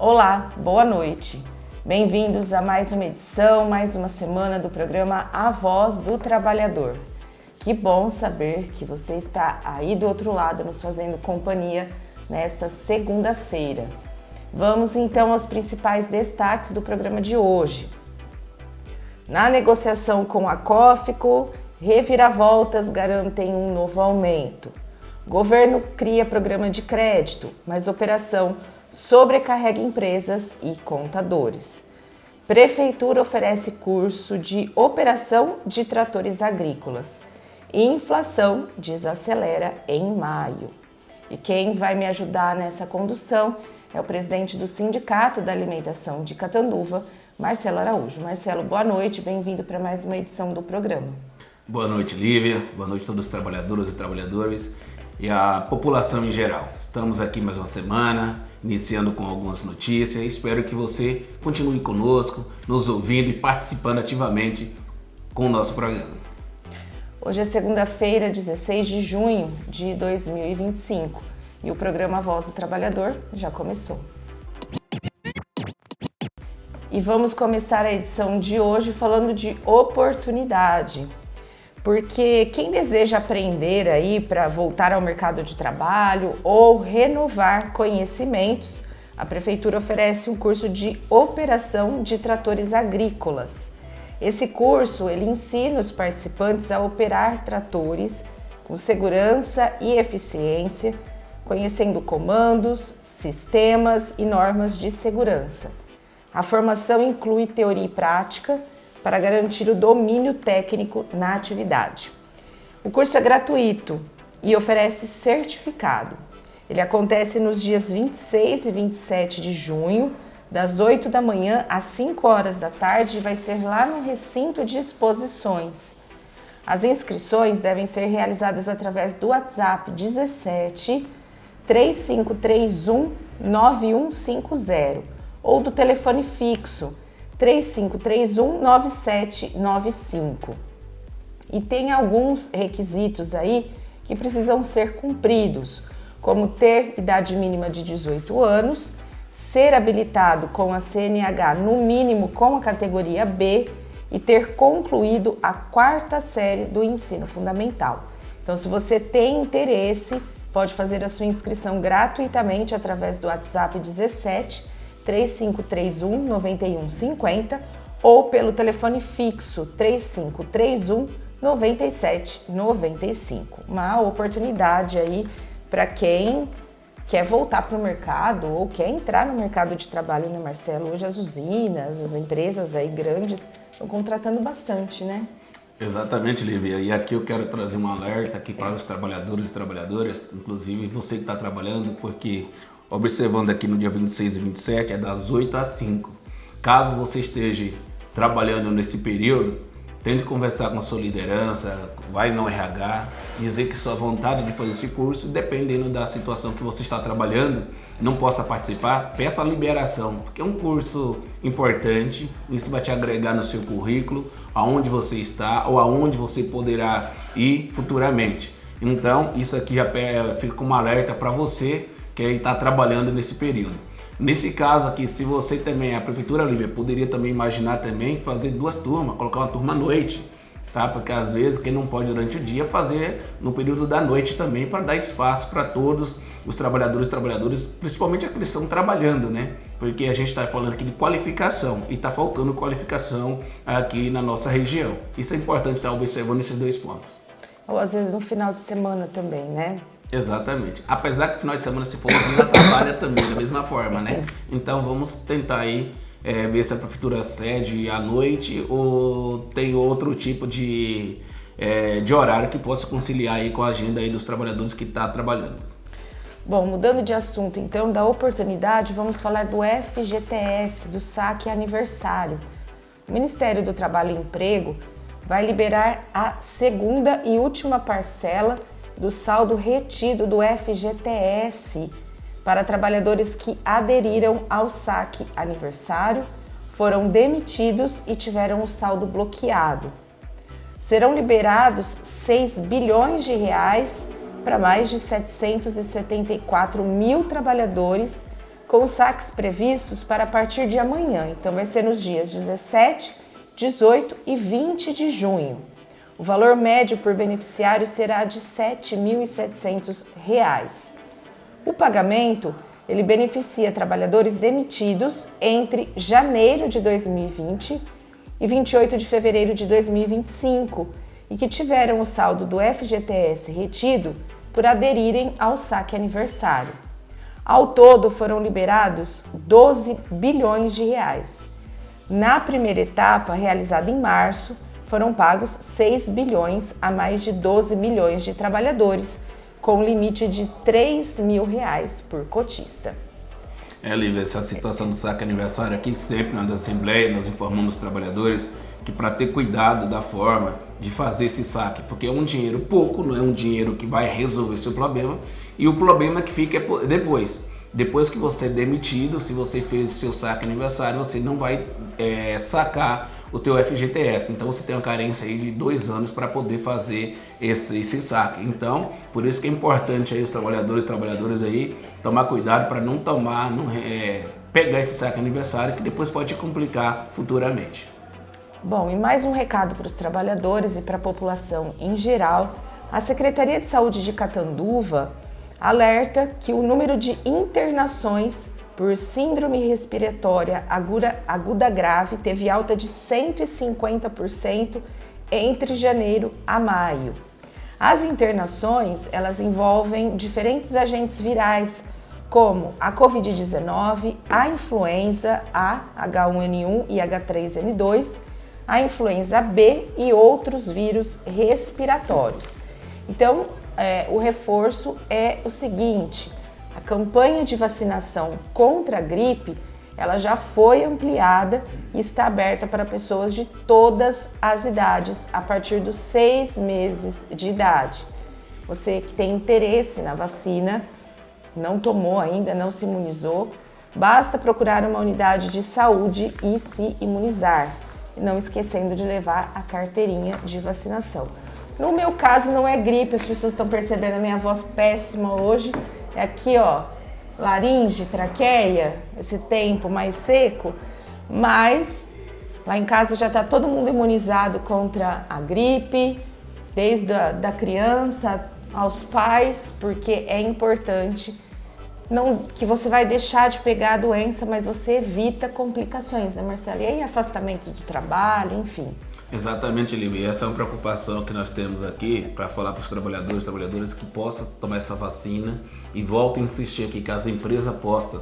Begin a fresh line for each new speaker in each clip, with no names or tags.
Olá, boa noite. Bem-vindos a mais uma edição, mais uma semana do programa A Voz do Trabalhador. Que bom saber que você está aí do outro lado nos fazendo companhia nesta segunda-feira. Vamos então aos principais destaques do programa de hoje. Na negociação com a COFICO, reviravoltas garantem um novo aumento. Governo cria programa de crédito, mas operação sobrecarrega empresas e contadores. Prefeitura oferece curso de operação de tratores agrícolas. Inflação desacelera em maio. E quem vai me ajudar nessa condução é o presidente do Sindicato da Alimentação de Catanduva, Marcelo Araújo. Marcelo, boa noite, bem-vindo para mais uma edição do programa.
Boa noite, Lívia. Boa noite a todos os trabalhadoras e trabalhadores e a população em geral. Estamos aqui mais uma semana, iniciando com algumas notícias. Espero que você continue conosco, nos ouvindo e participando ativamente com o nosso programa.
Hoje é segunda-feira, 16 de junho de 2025 e o programa Voz do Trabalhador já começou. E vamos começar a edição de hoje falando de oportunidade. Porque quem deseja aprender aí para voltar ao mercado de trabalho ou renovar conhecimentos, a Prefeitura oferece um curso de operação de tratores agrícolas. Esse curso, ele ensina os participantes a operar tratores com segurança e eficiência, conhecendo comandos, sistemas e normas de segurança. A formação inclui teoria e prática, para garantir o domínio técnico na atividade. O curso é gratuito e oferece certificado. Ele acontece nos dias 26 e 27 de junho, das 8 da manhã às 5 horas da tarde, e vai ser lá no recinto de exposições. As inscrições devem ser realizadas através do WhatsApp 17 3531 9150 ou do telefone fixo 3531-9795. E tem alguns requisitos aí que precisam ser cumpridos, como ter idade mínima de 18 anos, ser habilitado com a CNH no mínimo com a categoria B e ter concluído a 4ª série do ensino fundamental. Então, se você tem interesse, pode fazer a sua inscrição gratuitamente através do WhatsApp 17 3531 9150 ou pelo telefone fixo 3531 9795. Uma oportunidade aí para quem quer voltar para o mercado ou quer entrar no mercado de trabalho, né, Marcelo? Hoje as usinas, as empresas aí grandes estão contratando bastante, né?
Exatamente, Lívia. E aqui eu quero trazer um alerta aqui para os trabalhadores e trabalhadoras, inclusive você que está trabalhando, porque observando aqui no dia 26 e 27, é das 8 às 5. Caso você esteja trabalhando nesse período, tente conversar com a sua liderança, vai no RH, dizer que sua vontade de fazer esse curso, dependendo da situação que você está trabalhando, não possa participar, peça a liberação, porque é um curso importante, isso vai te agregar no seu currículo, aonde você está ou aonde você poderá ir futuramente. Então, isso aqui já fica como alerta para você que está trabalhando nesse período. Nesse caso aqui, se você também, a Prefeitura, Lívia, poderia também imaginar também fazer 2 turmas, colocar uma turma à noite, tá? Porque às vezes quem não pode durante o dia fazer no período da noite também, para dar espaço para todos os trabalhadores e trabalhadoras, principalmente aqueles que estão trabalhando, né? Porque a gente está falando aqui de qualificação e está faltando qualificação aqui na nossa região. Isso é importante estar observando esses 2 pontos.
Ou às vezes no final de semana também, né?
Exatamente. Apesar que no final de semana, se for, já trabalha também da mesma forma, né? Então vamos tentar aí ver se a prefeitura cede à noite ou tem outro tipo de horário que possa conciliar aí com a agenda aí dos trabalhadores que estão trabalhando.
Bom, mudando de assunto então, da oportunidade, vamos falar do FGTS, do saque aniversário. O Ministério do Trabalho e Emprego vai liberar a 2ª e última parcela do saldo retido do FGTS para trabalhadores que aderiram ao saque aniversário, foram demitidos e tiveram o saldo bloqueado. Serão liberados 6 bilhões de reais para mais de 774 mil trabalhadores com os saques previstos para a partir de amanhã. Então vai ser nos dias 17, 18 e 20 de junho. O valor médio por beneficiário será de R$ 7.700. O pagamento, ele beneficia trabalhadores demitidos entre janeiro de 2020 e 28 de fevereiro de 2025 e que tiveram o saldo do FGTS retido por aderirem ao saque aniversário. Ao todo foram liberados 12 bilhões de reais. Na primeira etapa, realizada em março, foram pagos 6 bilhões a mais de 12 milhões de trabalhadores, com limite de R$ 3.000 por cotista.
Lívia, essa situação do saque aniversário aqui, sempre na Assembleia, nós informamos os trabalhadores que para ter cuidado da forma de fazer esse saque, porque é um dinheiro pouco, não é um dinheiro que vai resolver seu problema, e o problema que fica é depois que você é demitido, se você fez o seu saque aniversário, você não vai sacar o teu FGTS, então você tem uma carência aí de 2 anos para poder fazer esse saque. Então, por isso que é importante aí os trabalhadores e trabalhadoras aí tomar cuidado para não pegar esse saque aniversário, que depois pode complicar futuramente.
Bom, e mais um recado para os trabalhadores e para a população em geral. A Secretaria de Saúde de Catanduva alerta que o número de internações por síndrome respiratória aguda grave teve alta de 150% entre janeiro a maio. As internações, elas envolvem diferentes agentes virais, como a Covid-19, a influenza A, H1N1 e H3N2, a influenza B e outros vírus respiratórios. Então, o reforço é o seguinte: a campanha de vacinação contra a gripe, ela já foi ampliada e está aberta para pessoas de todas as idades, a partir dos 6 meses de idade. Você que tem interesse na vacina, não tomou ainda, não se imunizou, basta procurar uma unidade de saúde e se imunizar, não esquecendo de levar a carteirinha de vacinação. No meu caso não é gripe, as pessoas estão percebendo a minha voz péssima hoje, é aqui ó, laringe, traqueia, esse tempo mais seco, mas lá em casa já está todo mundo imunizado contra a gripe, desde da criança aos pais, porque é importante, não que você vai deixar de pegar a doença, mas você evita complicações, né, Marcelo? E aí afastamentos do trabalho, enfim.
Exatamente, Lívia. Essa é uma preocupação que nós temos aqui para falar para os trabalhadores e trabalhadoras que possam tomar essa vacina, e volto a insistir aqui que as empresas possam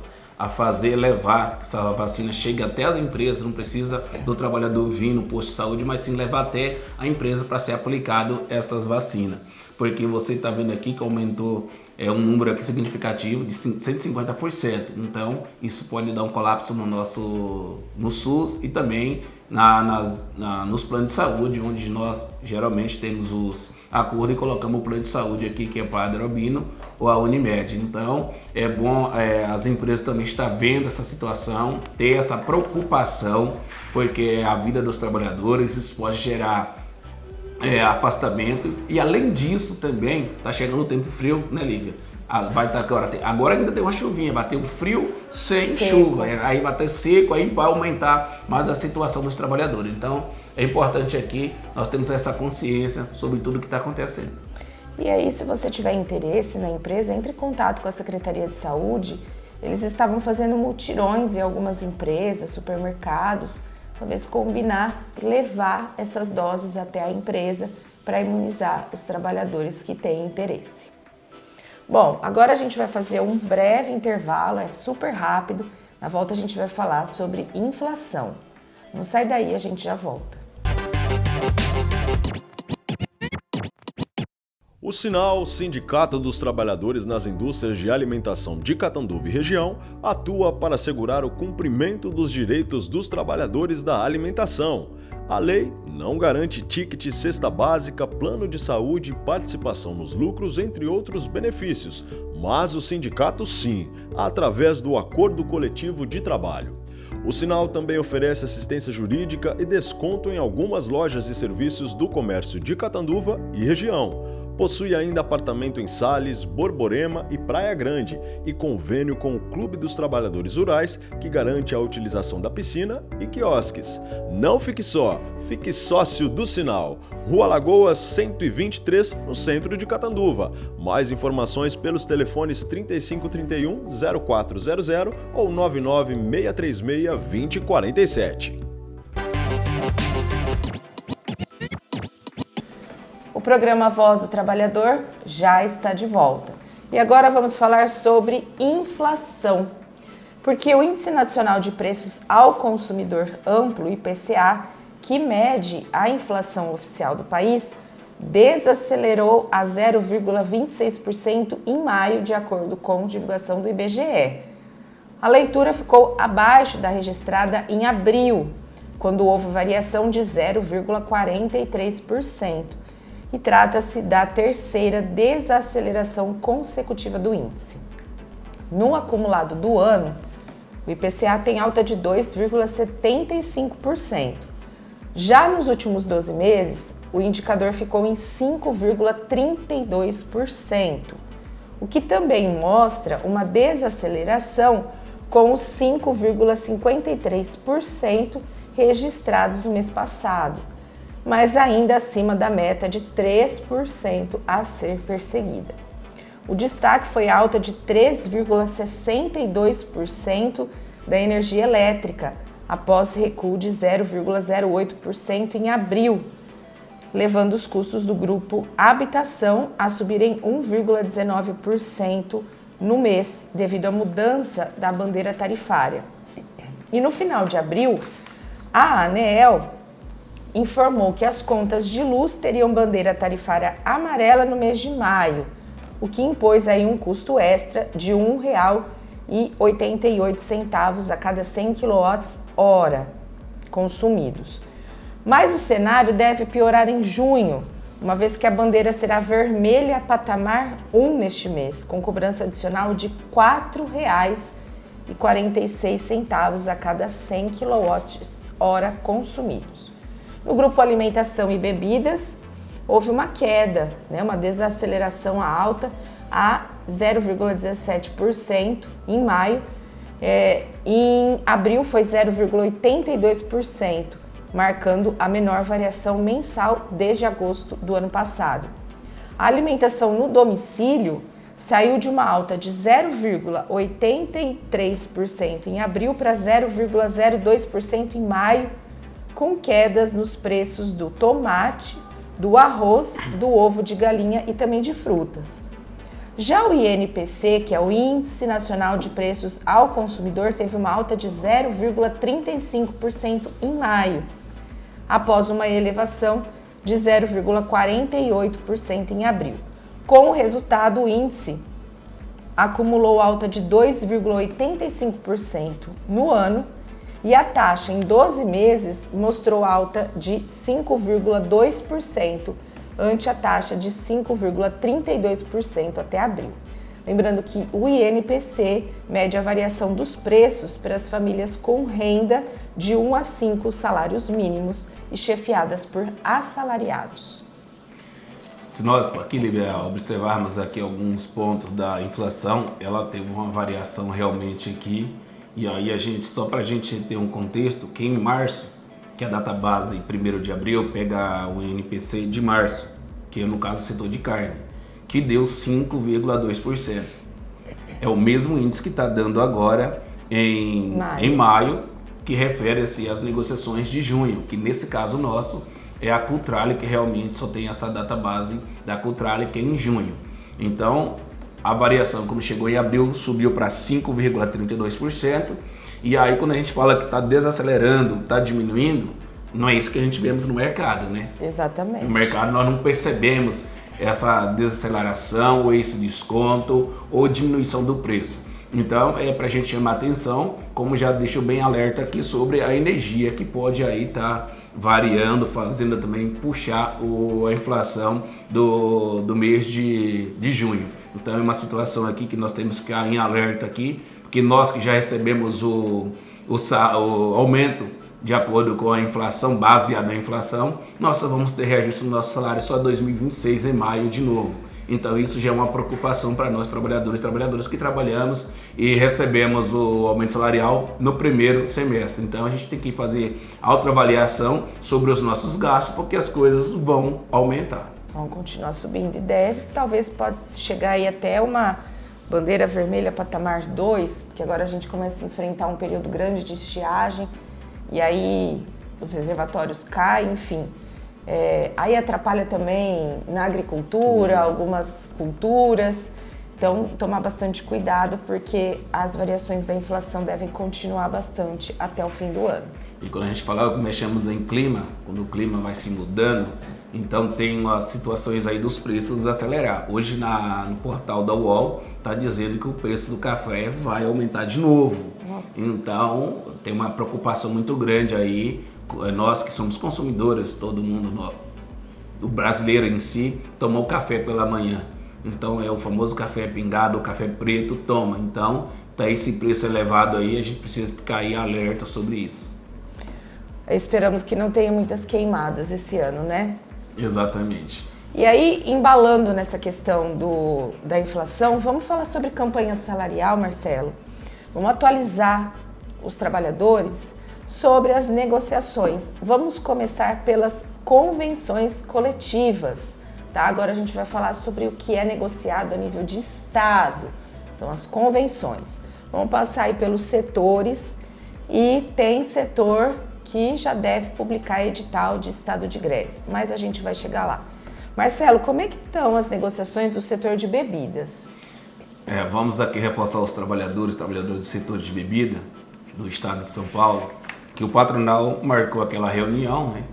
levar essa vacina, chegue até as empresas, não precisa do trabalhador vir no posto de saúde, mas sim levar até a empresa para ser aplicado essas vacinas. Porque você está vendo aqui que aumentou um número aqui significativo de 150%. Então, isso pode dar um colapso no SUS e também nos planos de saúde, onde nós geralmente temos os acordos e colocamos o plano de saúde aqui, que é Padre Albino ou a Unimed. Então, é bom as empresas também estar vendo essa situação, ter essa preocupação, porque a vida dos trabalhadores, isso pode gerar afastamento, e além disso também está chegando o tempo frio, né, Lívia? Vai estar agora ainda tem uma chuvinha, vai ter um frio sem chuva, aí vai ter seco, aí vai aumentar mais a situação dos trabalhadores. Então é importante aqui nós temos essa consciência sobre tudo que está acontecendo.
E aí, se você tiver interesse na empresa, entre em contato com a Secretaria de Saúde. Eles estavam fazendo mutirões em algumas empresas, supermercados, talvez combinar, levar essas doses até a empresa para imunizar os trabalhadores que têm interesse. Bom, agora a gente vai fazer um breve intervalo, é super rápido. Na volta a gente vai falar sobre inflação. Não sai daí, a gente já volta.
O Sinal, Sindicato dos Trabalhadores nas Indústrias de Alimentação de Catanduva e região, atua para assegurar o cumprimento dos direitos dos trabalhadores da alimentação. A lei não garante ticket, cesta básica, plano de saúde, participação nos lucros, entre outros benefícios, mas o sindicato sim, através do Acordo Coletivo de Trabalho. O Sinal também oferece assistência jurídica e desconto em algumas lojas e serviços do comércio de Catanduva e região. Possui ainda apartamento em Sales, Borborema e Praia Grande e convênio com o Clube dos Trabalhadores Rurais, que garante a utilização da piscina e quiosques. Não fique só, fique sócio do Sinal. Rua Lagoas 123, no centro de Catanduva. Mais informações pelos telefones 3531-0400 ou 99636-2047.
O programa Voz do Trabalhador já está de volta. E agora vamos falar sobre inflação. Porque o Índice Nacional de Preços ao Consumidor Amplo, IPCA, que mede a inflação oficial do país, desacelerou a 0,26% em maio, de acordo com a divulgação do IBGE. A leitura ficou abaixo da registrada em abril, quando houve variação de 0,43%. E trata-se da terceira desaceleração consecutiva do índice. No acumulado do ano, o IPCA tem alta de 2,75%. Já nos últimos 12 meses, o indicador ficou em 5,32%, o que também mostra uma desaceleração com os 5,53% registrados no mês passado, mas ainda acima da meta de 3% a ser perseguida. O destaque foi a alta de 3,62% da energia elétrica, após recuo de 0,08% em abril, levando os custos do grupo habitação a subirem 1,19% no mês, devido à mudança da bandeira tarifária. E no final de abril, a ANEEL informou que as contas de luz teriam bandeira tarifária amarela no mês de maio, o que impôs aí um custo extra de R$ 1,88 a cada 100 kWh consumidos. Mas o cenário deve piorar em junho, uma vez que a bandeira será vermelha patamar 1 neste mês, com cobrança adicional de R$ 4,46 a cada 100 kWh consumidos. No grupo Alimentação e Bebidas, houve uma queda, uma desaceleração alta a 0,17% em maio. Em abril foi 0,82%, marcando a menor variação mensal desde agosto do ano passado. A alimentação no domicílio saiu de uma alta de 0,83% em abril para 0,02% em maio, com quedas nos preços do tomate, do arroz, do ovo de galinha e também de frutas. Já o INPC, que é o Índice Nacional de Preços ao Consumidor, teve uma alta de 0,35% em maio, após uma elevação de 0,48% em abril. Com o resultado, o índice acumulou alta de 2,85% no ano, e a taxa em 12 meses mostrou alta de 5,2%, ante a taxa de 5,32% até abril. Lembrando que o INPC mede a variação dos preços para as famílias com renda de 1 a 5 salários mínimos e chefiadas por assalariados.
Se nós aqui, Lívia, observarmos aqui alguns pontos da inflação, ela teve uma variação realmente aqui. E aí só para a gente ter um contexto, que em março, que é a data base 1º de abril, pega o INPC de março, que é no caso o setor de carne, que deu 5,2%. É o mesmo índice que está dando agora em maio, que refere-se às negociações de junho, que nesse caso nosso é a Cultrale, que realmente só tem essa data base da Cultrale, que é em junho. Então, a variação, quando chegou em abril, subiu para 5,32%. E aí, quando a gente fala que está desacelerando, está diminuindo, não é isso que a gente vemos no mercado, né?
Exatamente.
No mercado, nós não percebemos essa desaceleração, ou esse desconto, ou diminuição do preço. Então, é para a gente chamar atenção, como já deixo bem alerta aqui, sobre a energia que pode aí estar variando, fazendo também puxar a inflação do mês de junho. Então é uma situação aqui que nós temos que ficar em alerta aqui, porque nós que já recebemos o aumento de acordo com a inflação, baseada na inflação, nós só vamos ter reajuste no nosso salário só em 2026, em maio de novo. Então isso já é uma preocupação para nós trabalhadores e trabalhadoras que trabalhamos e recebemos o aumento salarial no primeiro semestre. Então a gente tem que fazer autoavaliação sobre os nossos gastos, porque as coisas vão aumentar.
Vão continuar subindo e deve, talvez pode chegar aí até uma bandeira vermelha patamar 2, porque agora a gente começa a enfrentar um período grande de estiagem e aí os reservatórios caem, enfim. Aí atrapalha também na agricultura, algumas culturas, então tomar bastante cuidado porque as variações da inflação devem continuar bastante até o fim do ano.
E quando a gente fala que mexemos em clima, quando o clima vai se mudando, então tem as situações aí dos preços acelerar. Hoje no portal da UOL está dizendo que o preço do café vai aumentar de novo.
Nossa.
Então tem uma preocupação muito grande aí. Nós que somos consumidores, todo mundo, o brasileiro em si, tomou café pela manhã. Então é o famoso café pingado, o café preto, toma. Então tá esse preço elevado aí, a gente precisa ficar aí alerta sobre isso.
Esperamos que não tenha muitas queimadas esse ano, né?
Exatamente.
E aí, embalando nessa questão da inflação, vamos falar sobre campanha salarial, Marcelo. Vamos atualizar os trabalhadores sobre as negociações. Vamos começar pelas convenções coletivas, tá? Agora a gente vai falar sobre o que é negociado a nível de estado, são as convenções. Vamos passar aí pelos setores e tem setor que já deve publicar edital de estado de greve, mas a gente vai chegar lá. Marcelo, como é que estão as negociações do setor de bebidas?
Vamos aqui reforçar os trabalhadores do setor de bebida do estado de São Paulo, que o patronal marcou aquela reunião, né,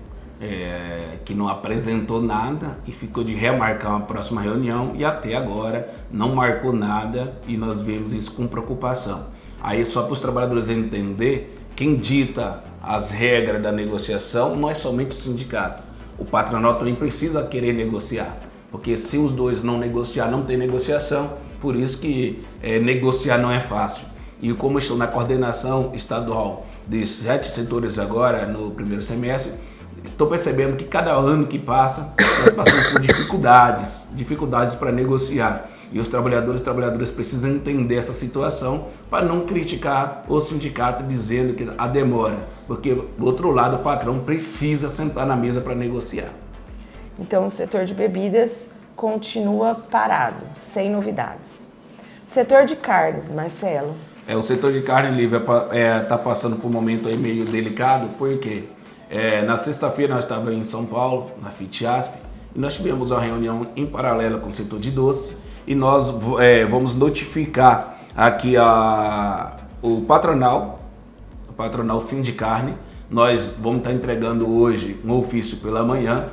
que não apresentou nada e ficou de remarcar uma próxima reunião e até agora não marcou nada e nós vemos isso com preocupação. Aí só para os trabalhadores entender, quem dita as regras da negociação não é somente o sindicato. O patronal também precisa querer negociar, porque se os dois não negociar, não tem negociação, por isso que negociar não é fácil. E como estou na coordenação estadual de 7 setores agora no primeiro semestre, estou percebendo que cada ano que passa, nós passamos por dificuldades para negociar. E os trabalhadores e trabalhadoras precisam entender essa situação para não criticar o sindicato dizendo que a demora, porque do outro lado o patrão precisa sentar na mesa para negociar.
Então o setor de bebidas continua parado, sem novidades. Setor de carnes, Marcelo.
O setor de carne livre está passando por um momento aí meio delicado, porque na sexta-feira nós estávamos em São Paulo, na FITIASP, e nós tivemos uma reunião em paralelo com o setor de doce, e nós vamos notificar aqui o patronal Sindicarne. Nós vamos estar entregando hoje um ofício pela manhã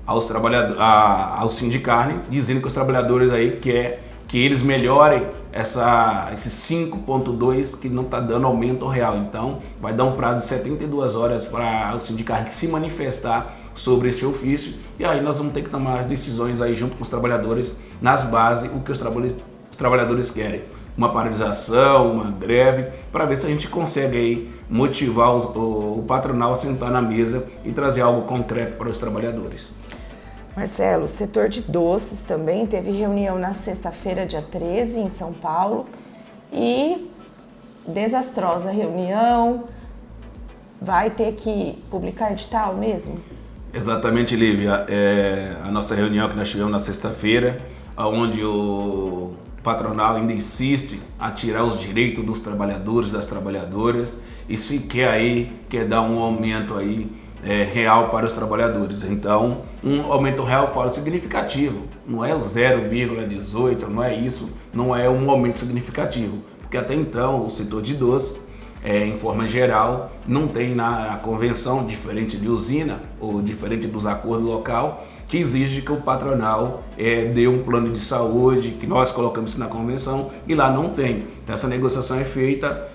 aos trabalhadores, ao Sindicarne, dizendo que os trabalhadores aí que eles melhorem esse 5.2 que não está dando aumento real. Então vai dar um prazo de 72 horas para o sindicato se manifestar sobre esse ofício e aí nós vamos ter que tomar as decisões aí junto com os trabalhadores nas bases, o que os trabalhadores querem. Uma paralisação, uma greve, para ver se a gente consegue aí motivar o patronal a sentar na mesa e trazer algo concreto para os trabalhadores.
Marcelo, o setor de doces também teve reunião na sexta-feira, dia 13, em São Paulo, e desastrosa reunião. Vai ter que publicar edital mesmo?
Exatamente, Lívia. A nossa reunião que nós tivemos na sexta-feira, onde o patronal ainda insiste a tirar os direitos dos trabalhadores, das trabalhadoras, e se quer dar um aumento aí real para os trabalhadores. Então, um aumento real fora significativo, não é o 0,18, não é isso, não é um aumento significativo, porque até então o setor de doce, em forma geral, não tem na convenção, diferente de usina ou diferente dos acordos local, que exige que o patronal dê um plano de saúde, que nós colocamos isso na convenção, e lá não tem. Então, essa negociação é feita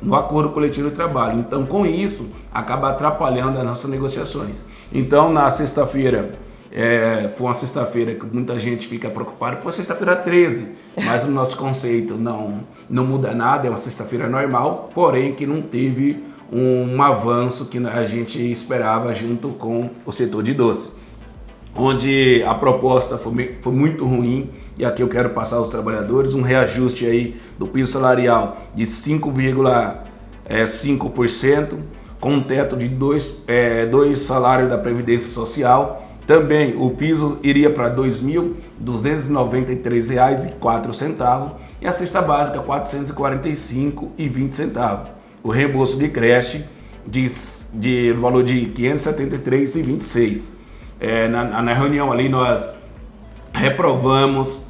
no acordo coletivo de trabalho. Então, com isso, acaba atrapalhando as nossas negociações. Então, na sexta-feira, foi uma sexta-feira que muita gente fica preocupada, foi sexta-feira 13, mas o nosso conceito não muda nada, é uma sexta-feira normal, porém que não teve um avanço que a gente esperava junto com o setor de doce, onde a proposta foi muito ruim, e aqui eu quero passar aos trabalhadores um reajuste aí do piso salarial de 5,5%, com um teto de dois salários da Previdência Social. Também o piso iria para R$ 2.293,04 e a cesta básica R$ 445,20. O reembolso de creche de valor de R$ 573,26. Na reunião ali nós reprovamos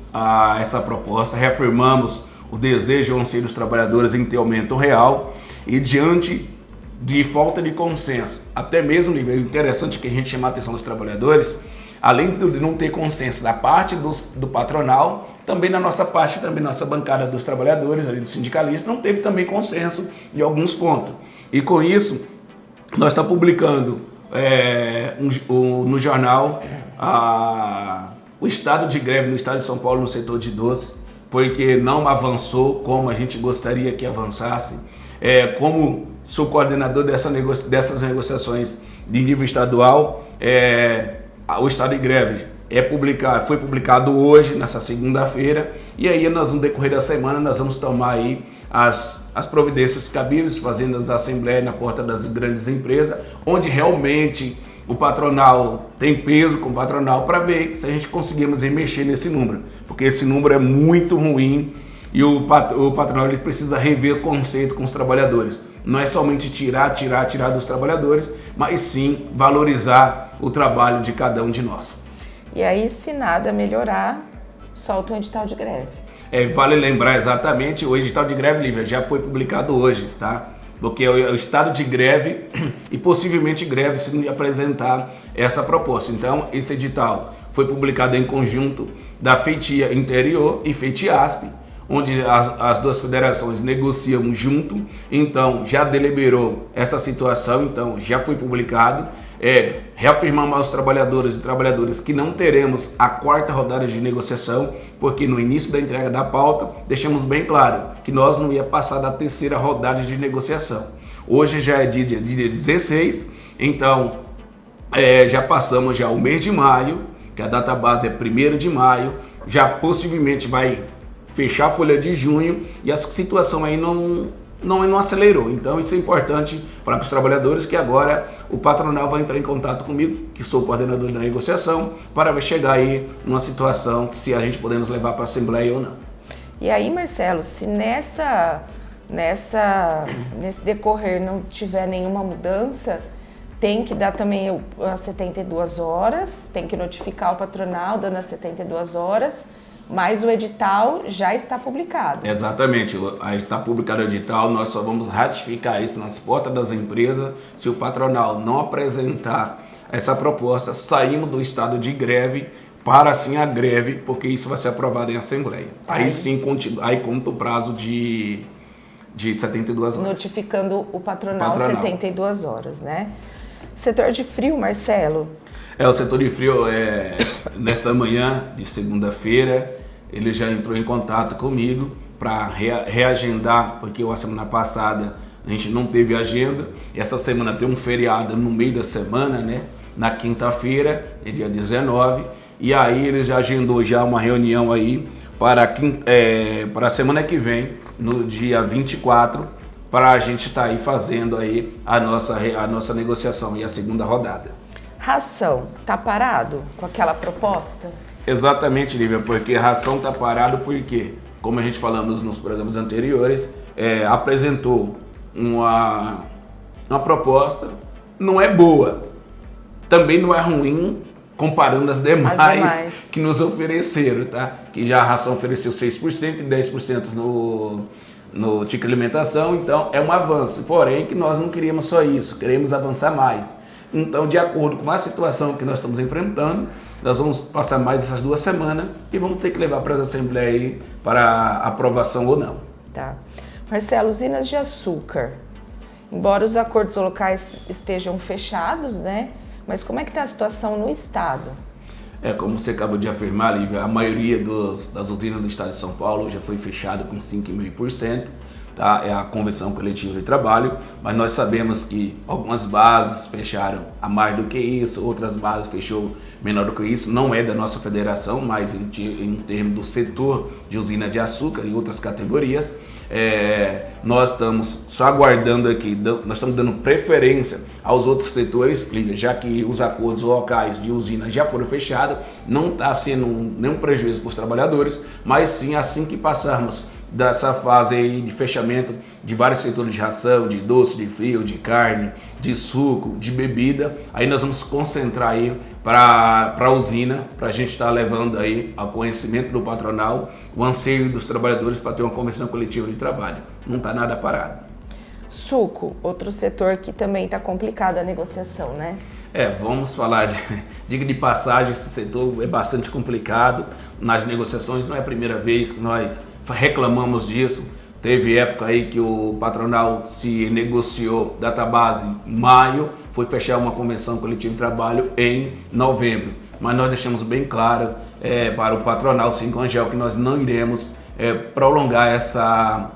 essa proposta, reafirmamos o desejo e o anseio dos trabalhadores em ter aumento real e diante de falta de consenso, até mesmo nível interessante que a gente chama a atenção dos trabalhadores, além de não ter consenso da parte do patronal, também na nossa parte, também nossa bancada dos trabalhadores, ali dos sindicalistas, não teve também consenso em alguns pontos. E com isso, nós estamos publicando no jornal o estado de greve no estado de São Paulo no setor de doce, porque não avançou como a gente gostaria que avançasse. Como sou coordenador dessas negociações de nível estadual, o estado de greve foi publicado hoje, nessa segunda-feira, e aí nós, no decorrer da semana, nós vamos tomar aí as providências cabíveis, fazendo as assembleias na porta das grandes empresas, onde realmente o patronal tem peso com o patronal, para ver se a gente conseguimos mexer nesse número, porque esse número é muito ruim e o patronal ele precisa rever o conceito com os trabalhadores. Não é somente tirar dos trabalhadores, mas sim valorizar o trabalho de cada um de nós.
E aí, se nada melhorar, solta um edital de greve.
Vale lembrar exatamente, o edital de greve livre já foi publicado hoje, tá? Porque é o estado de greve e possivelmente greve se não apresentar essa proposta. Então, esse edital foi publicado em conjunto da Feitia Interior e Feitiasp, onde as duas federações negociam junto, então já deliberou essa situação, então já foi publicado. Reafirmamos aos trabalhadores e trabalhadoras que não teremos a quarta rodada de negociação, porque no início da entrega da pauta deixamos bem claro que nós não ia passar da terceira rodada de negociação. Hoje já é dia 16, então já passamos já o mês de maio, que a data base é 1º de maio, já possivelmente vai fechar a folha de junho e a situação aí não acelerou. Então isso é importante para os trabalhadores, que agora o patronal vai entrar em contato comigo, que sou o coordenador da negociação, para chegar aí numa situação se a gente podemos levar para a Assembleia ou não.
E aí, Marcelo, se nesse decorrer não tiver nenhuma mudança, tem que dar também as 72 horas, tem que notificar o patronal dando as 72 horas, mas o edital já está publicado. Exatamente,
está publicado o edital, nós só vamos ratificar isso nas portas das empresas. Se o patronal não apresentar essa proposta, saímos do estado de greve para sim a greve, porque isso vai ser aprovado em assembleia. Aí sim, aí conta o prazo de 72 horas.
Notificando o patronal 72 horas, né? Setor de frio, Marcelo?
O setor de frio, nesta manhã de segunda-feira, ele já entrou em contato comigo para reagendar, porque a semana passada a gente não teve agenda. Essa semana tem um feriado no meio da semana, né? Na quinta-feira, é dia 19, e aí ele já agendou já uma reunião aí para a semana que vem, no dia 24, para a gente estar aí fazendo aí a nossa negociação e a segunda rodada.
Ração, tá parado com aquela proposta?
Exatamente, Lívia, porque a ração tá parado porque, como a gente falamos nos programas anteriores, apresentou uma proposta, não é boa, também não é ruim, comparando as demais que nos ofereceram, tá? Que já a ração ofereceu 6% e 10% no ticket alimentação, então é um avanço, porém que nós não queríamos só isso, queremos avançar mais. Então, de acordo com a situação que nós estamos enfrentando, nós vamos passar mais essas 2 semanas e vamos ter que levar para a Assembleia aí para aprovação ou não.
Tá. Marcelo, usinas de açúcar. Embora os acordos locais estejam fechados, né? Mas como é que está a situação no estado?
Como você acabou de afirmar, Lívia, a maioria das usinas do estado de São Paulo já foi fechada com 5,5%. Tá? É a convenção coletiva de trabalho, mas nós sabemos que algumas bases fecharam a mais do que isso, outras bases fechou menor do que isso, não é da nossa federação, mas em termos do setor de usina de açúcar e outras categorias. Nós estamos só aguardando aqui, nós estamos dando preferência aos outros setores, já que os acordos locais de usina já foram fechados, não está sendo nenhum prejuízo para os trabalhadores, mas sim assim que passarmos dessa fase aí de fechamento de vários setores de ração, de doce, de frio, de carne, de suco, de bebida, aí nós vamos concentrar aí para a usina, para a gente estar levando aí ao conhecimento do patronal o anseio dos trabalhadores para ter uma convenção coletiva de trabalho. Não está nada parado.
Suco, outro setor que também está complicado a negociação, né?
Vamos falar diga de passagem, esse setor é bastante complicado nas negociações, não é a primeira vez que nós reclamamos disso. Teve época aí que o patronal se negociou database em maio, foi fechar uma convenção coletiva de trabalho em novembro. Mas nós deixamos bem claro para o patronal Sincangel que nós não iremos prolongar essa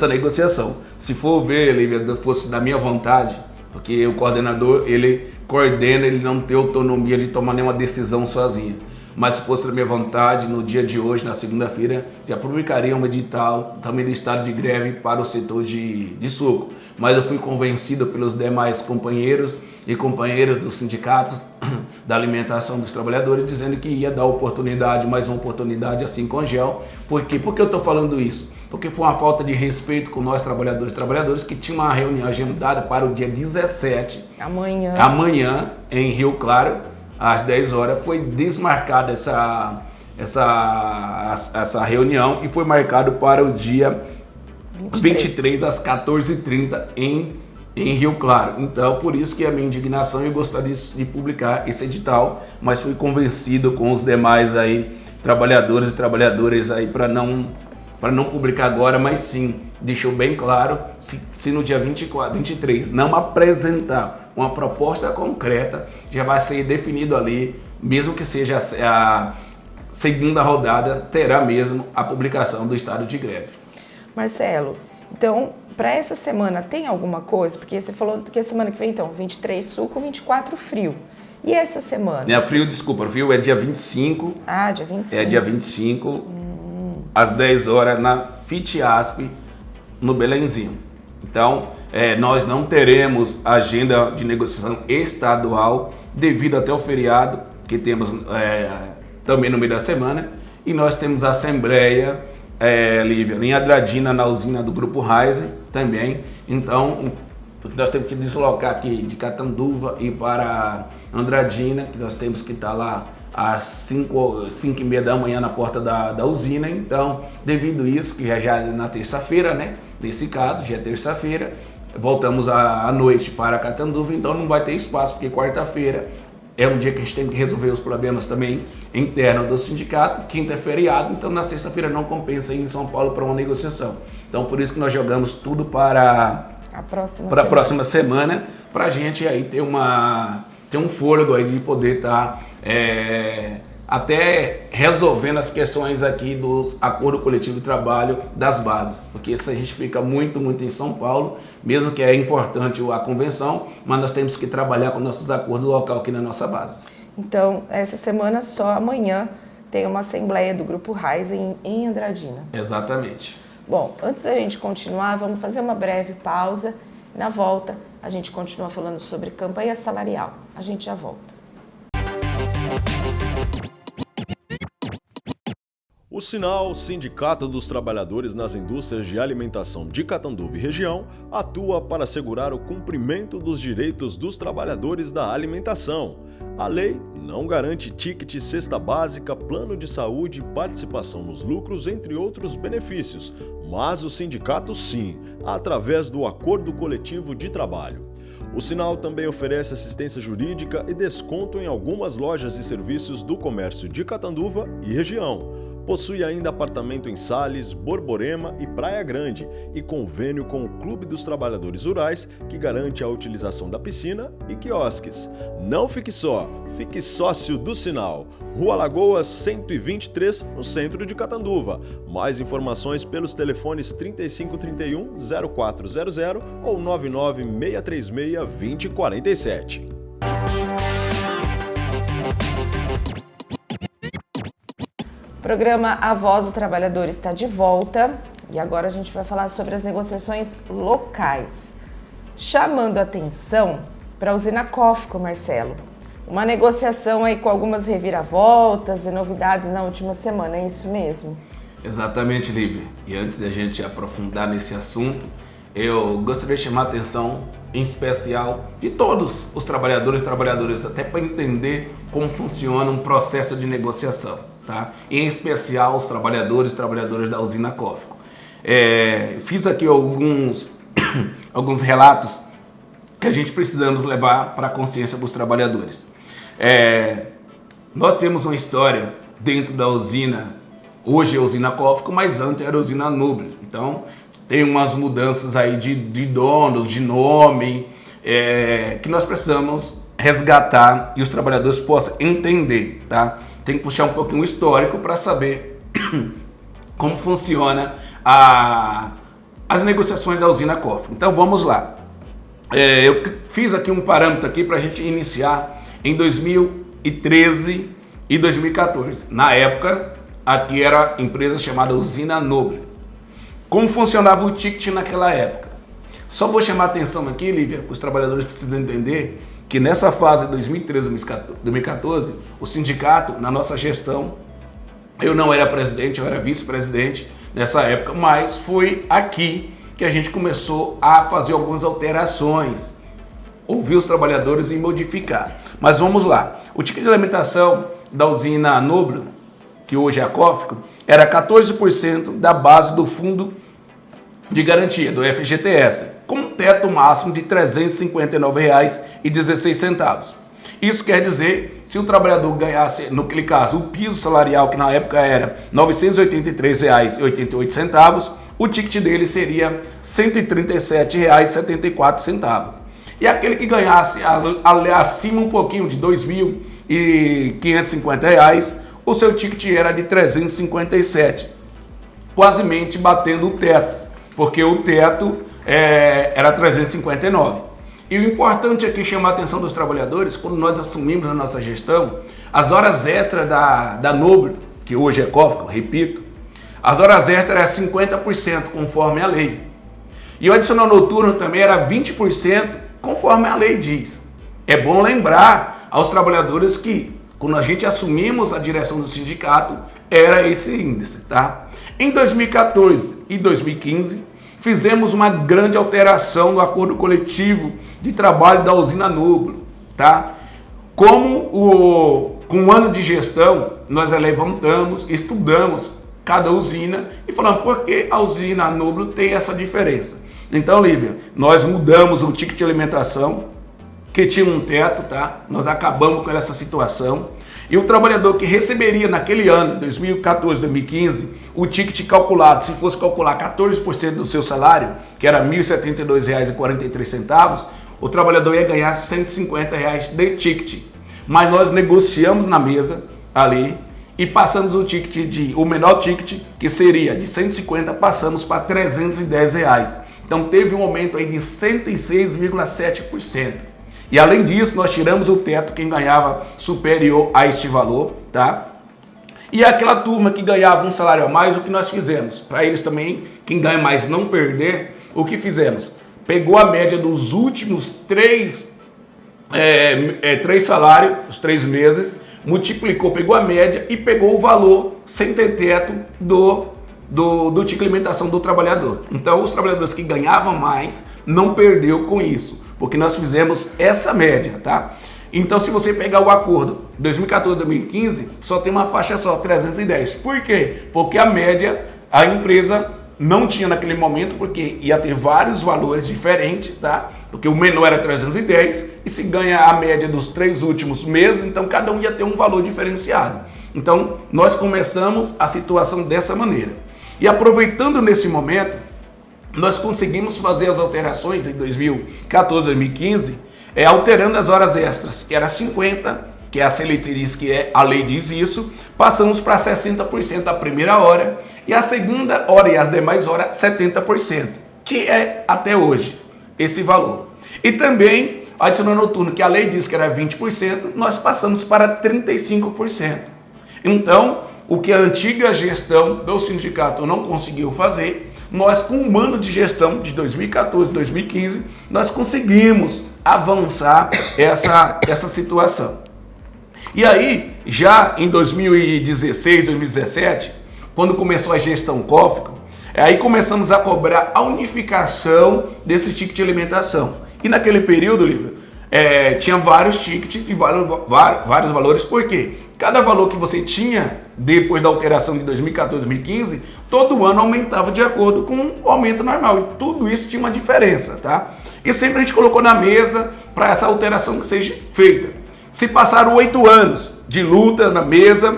negociação. Se for ver, Lívia, fosse da minha vontade, porque o coordenador, ele coordena, ele não tem autonomia de tomar nenhuma decisão sozinho. Mas se fosse da minha vontade, no dia de hoje, na segunda-feira, já publicaria um edital também do estado de greve para o setor de suco. Mas eu fui convencido pelos demais companheiros e companheiras dos sindicatos da alimentação dos trabalhadores, dizendo que ia dar oportunidade, mais uma oportunidade assim com Sincangel. Por quê? Por que eu estou falando isso? Porque foi uma falta de respeito com nós trabalhadores que tinha uma reunião agendada para o dia 17, amanhã em Rio Claro, às 10 horas, foi desmarcada essa reunião e foi marcado para o dia 23 às 14h30 em Rio Claro. Então, por isso que a minha indignação, eu gostaria de publicar esse edital, mas fui convencido com os demais aí, trabalhadores e trabalhadoras aí para não publicar agora, mas sim, deixou bem claro, se no dia 23 não apresentar uma proposta concreta, já vai ser definido ali, mesmo que seja a segunda rodada, terá mesmo a publicação do estado de greve.
Marcelo, então, para essa semana tem alguma coisa? Porque você falou que a semana que vem, então, 23 suco, 24 frio. E essa semana?
O frio é dia 25.
Ah, dia 25.
É dia 25, às 10 horas, na FIT-ASP, no Belenzinho. Então, nós não teremos agenda de negociação estadual devido até o feriado, que temos também no meio da semana, e nós temos a assembleia, Lívia, em Andradina, na usina do Grupo Raizen também. Então, nós temos que deslocar aqui de Catanduva e para Andradina, que nós temos que estar lá às 5h30 da manhã na porta da usina. Então, devido a isso, que já é na terça-feira, né? Nesse caso, já é terça-feira, voltamos à noite para Catanduva, então não vai ter espaço, porque quarta-feira é um dia que a gente tem que resolver os problemas também internos do sindicato, quinta é feriado, então na sexta-feira não compensa ir em São Paulo para uma negociação. Então, por isso que nós jogamos tudo para a próxima semana, para a gente aí ter um fôlego aí de poder estar até resolvendo as questões aqui dos acordos coletivos de trabalho das bases, porque isso a gente fica muito em São Paulo, mesmo que é importante a convenção, mas nós temos que trabalhar com nossos acordos local aqui na nossa base.
Então, essa semana só amanhã tem uma assembleia do Grupo Raizen em Andradina.
Exatamente.
Bom, antes da gente continuar, vamos fazer uma breve pausa. Na volta, a gente continua falando sobre campanha salarial. A gente já volta.
O Sinal, Sindicato dos Trabalhadores nas Indústrias de Alimentação de Catanduva e Região, atua para assegurar o cumprimento dos direitos dos trabalhadores da alimentação. A lei não garante ticket, cesta básica, plano de saúde, participação nos lucros, entre outros benefícios, mas o sindicato sim, através do Acordo Coletivo de Trabalho. O Sinal também oferece assistência jurídica e desconto em algumas lojas e serviços do comércio de Catanduva e região. Possui ainda apartamento em Sales, Borborema e Praia Grande e convênio com o Clube dos Trabalhadores Rurais, que garante a utilização da piscina e quiosques. Não fique só, fique sócio do Sinal. Rua Lagoas 123, no centro de Catanduva. Mais informações pelos telefones 3531-0400 ou 99636-2047.
O programa A Voz do Trabalhador está de volta e agora a gente vai falar sobre as negociações locais. Chamando a atenção para a usina Cofco, Marcelo. Uma negociação aí com algumas reviravoltas e novidades na última semana, é isso mesmo?
Exatamente, Lívia. E antes de a gente aprofundar nesse assunto, eu gostaria de chamar a atenção, em especial, de todos os trabalhadores e trabalhadoras, até para entender como funciona um processo de negociação, tá? Em especial os trabalhadores e trabalhadoras da usina Cofco. Fiz aqui alguns relatos que a gente precisamos levar para a consciência dos trabalhadores. Nós temos uma história dentro da usina, hoje é a usina Cofco, mas antes era a usina Noble. Então tem umas mudanças aí de donos, de nome, que nós precisamos resgatar e os trabalhadores possam entender, tá? Tem que puxar um pouquinho o histórico para saber como funciona as negociações da usina Cofco. Então vamos lá. Eu fiz aqui um parâmetro aqui para a gente iniciar em 2013 e 2014. Na época, aqui era a empresa chamada Usina Noble. Como funcionava o ticket naquela época? Só vou chamar a atenção aqui, Lívia, os trabalhadores precisam entender que nessa fase de 2013 e 2014, o sindicato, na nossa gestão, eu não era presidente, eu era vice-presidente nessa época, mas foi aqui que a gente começou a fazer algumas alterações, ouvir os trabalhadores e modificar. Mas vamos lá. O ticket de alimentação da usina Noble, que hoje é a Cofco, era 14% da base do fundo de garantia, do FGTS, com um teto máximo de R$ 359,16. Isso quer dizer, se o trabalhador ganhasse, naquele caso, o piso salarial, que na época era R$ 983,88, o ticket dele seria R$ 137,74. E aquele que ganhasse acima um pouquinho de R$ 2.550, o seu ticket era de 357, quasemente batendo o teto, porque o teto era 359. E o importante aqui é chamar a atenção dos trabalhadores, quando nós assumimos a nossa gestão, as horas extras da Noble, que hoje é Cofco, repito, as horas extras eram 50% conforme a lei. E o adicional noturno também era 20% conforme a lei diz. É bom lembrar aos trabalhadores que, quando a gente assumimos a direção do sindicato, era esse índice, tá? Em 2014 e 2015, fizemos uma grande alteração no acordo coletivo de trabalho da usina Noble, tá? Com um ano de gestão, nós levantamos, estudamos cada usina e falamos por que a usina Noble tem essa diferença. Então, Lívia, nós mudamos o ticket de alimentação, que tinha um teto, tá? Nós acabamos com essa situação. E o trabalhador que receberia naquele ano, 2014, 2015, o ticket calculado, se fosse calcular 14% do seu salário, que era R$ 1.072,43, o trabalhador ia ganhar R$ 150 de ticket. Mas nós negociamos na mesa ali e passamos o menor ticket, que seria de 150, passamos para R$ 310. Então teve um aumento aí de 106,7%. E além disso, nós tiramos o teto, quem ganhava superior a este valor, tá? E aquela turma que ganhava um salário a mais, o que nós fizemos? Para eles também, quem ganha mais não perder, o que fizemos? Pegou a média dos últimos três salários, os 3 meses, multiplicou, pegou a média e pegou o valor sem ter teto do ticket de alimentação do trabalhador. Então, os trabalhadores que ganhavam mais não perdeu com isso, porque nós fizemos essa média, tá? Então, se você pegar o acordo 2014, 2015, só tem uma faixa só, 310. Por quê? Porque a média, a empresa não tinha naquele momento, porque ia ter vários valores diferentes, tá? Porque o menor era 310, e se ganha a média dos 3 últimos meses, então cada um ia ter um valor diferenciado. Então, nós começamos a situação dessa maneira. E aproveitando nesse momento, nós conseguimos fazer as alterações em 2014, 2015, alterando as horas extras, que era 50, que é a CLT diz que a lei diz isso, passamos para 60% a primeira hora, e a segunda hora e as demais horas 70%, que é até hoje esse valor. E também, adicionando noturno, que a lei diz que era 20%, nós passamos para 35%. Então, o que a antiga gestão do sindicato não conseguiu fazer, nós com o mando de gestão de 2014, 2015, nós conseguimos avançar essa situação. E aí, já em 2016, 2017, quando começou a gestão COFCO, aí começamos a cobrar a unificação desse ticket de alimentação. E naquele período, Lívia, tinha vários tickets e vários valores, porque cada valor que você tinha depois da alteração de 2014, 2015, todo ano aumentava de acordo com o aumento normal. E tudo isso tinha uma diferença, tá? E sempre a gente colocou na mesa para essa alteração que seja feita. Se passaram 8 anos de luta na mesa,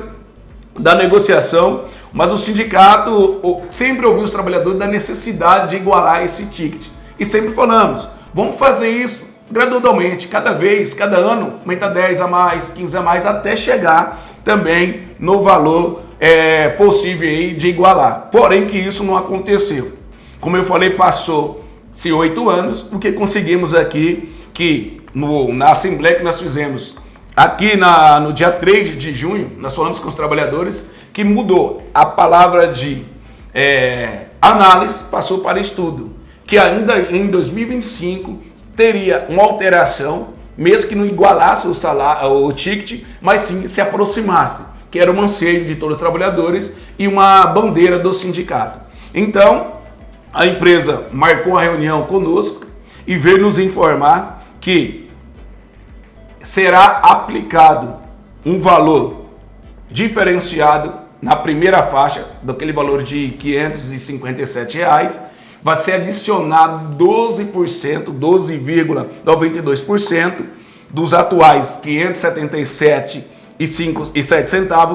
da negociação, mas o sindicato sempre ouviu os trabalhadores da necessidade de igualar esse ticket. E sempre falamos, vamos fazer isso gradualmente, cada vez, cada ano, aumenta 10 a mais, 15 a mais, até chegar também no valor possível aí de igualar. Porém que isso não aconteceu. Como eu falei, passou-se 8 anos, o que conseguimos aqui, que na assembleia que nós fizemos aqui no dia 3 de junho, nós falamos com os trabalhadores que mudou a palavra de análise, passou para estudo, que ainda em 2025 teria uma alteração, mesmo que não igualasse o salário, o ticket, mas sim se aproximasse, que era um anseio de todos os trabalhadores e uma bandeira do sindicato. Então, a empresa marcou uma reunião conosco e veio nos informar que será aplicado um valor diferenciado na primeira faixa, daquele valor de R$ 557, vai ser adicionado 12%, 12,92% dos atuais R$ 577,07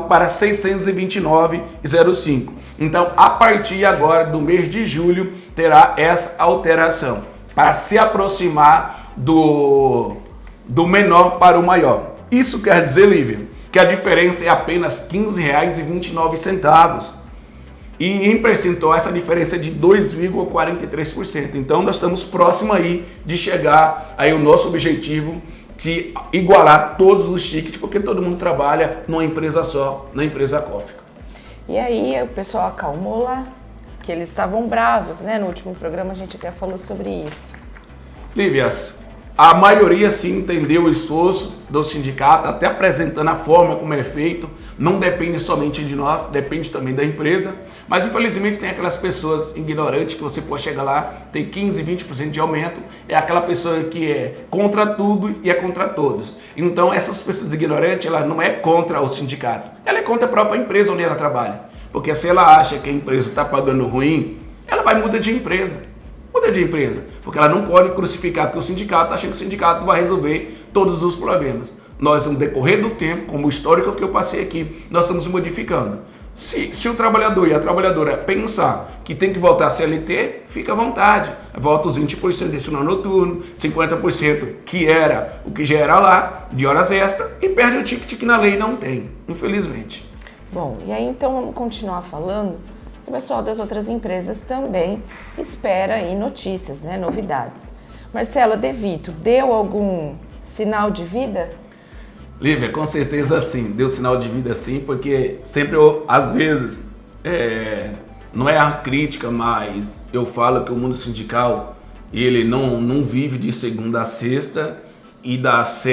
para R$ 629,05. Então, a partir agora do mês de julho, terá essa alteração, para se aproximar do menor para o maior. Isso quer dizer, Lívia, que a diferença é apenas R$ 15,29. E em percentual essa diferença é de 2,43%. Então nós estamos próximos aí de chegar aí o nosso objetivo de igualar todos os tickets, porque todo mundo trabalha numa empresa só, na empresa COFCO.
E aí o pessoal acalmou lá, que eles estavam bravos, né? No último programa a gente até falou sobre isso.
Lívias, a maioria sim entendeu o esforço do sindicato, até apresentando a forma como é feito. Não depende somente de nós, depende também da empresa. Mas infelizmente tem aquelas pessoas ignorantes que você pode chegar lá, tem 15, 20% de aumento. É aquela pessoa que é contra tudo e é contra todos. Então essas pessoas ignorantes, ela não é contra o sindicato, ela é contra a própria empresa onde ela trabalha. Porque se ela acha que a empresa está pagando ruim, ela vai mudar de empresa. Muda de empresa, porque ela não pode crucificar que o sindicato, achando que o sindicato vai resolver todos os problemas. Nós, no decorrer do tempo, como o histórico que eu passei aqui, nós estamos modificando. Se o trabalhador e a trabalhadora pensar que tem que voltar a CLT, fica à vontade. Volta os 20% desse no noturno, 50% que era o que já era lá, de horas extras, e perde o ticket que na lei não tem, infelizmente.
Bom, e aí então vamos continuar falando. O pessoal das outras empresas também espera aí notícias, né, novidades. Marcelo, a Devito, deu algum sinal de vida?
Lívia, com certeza sim, deu sinal de vida sim, porque sempre, às vezes, não é a crítica, mas eu falo que o mundo sindical, ele não vive de segunda a sexta e das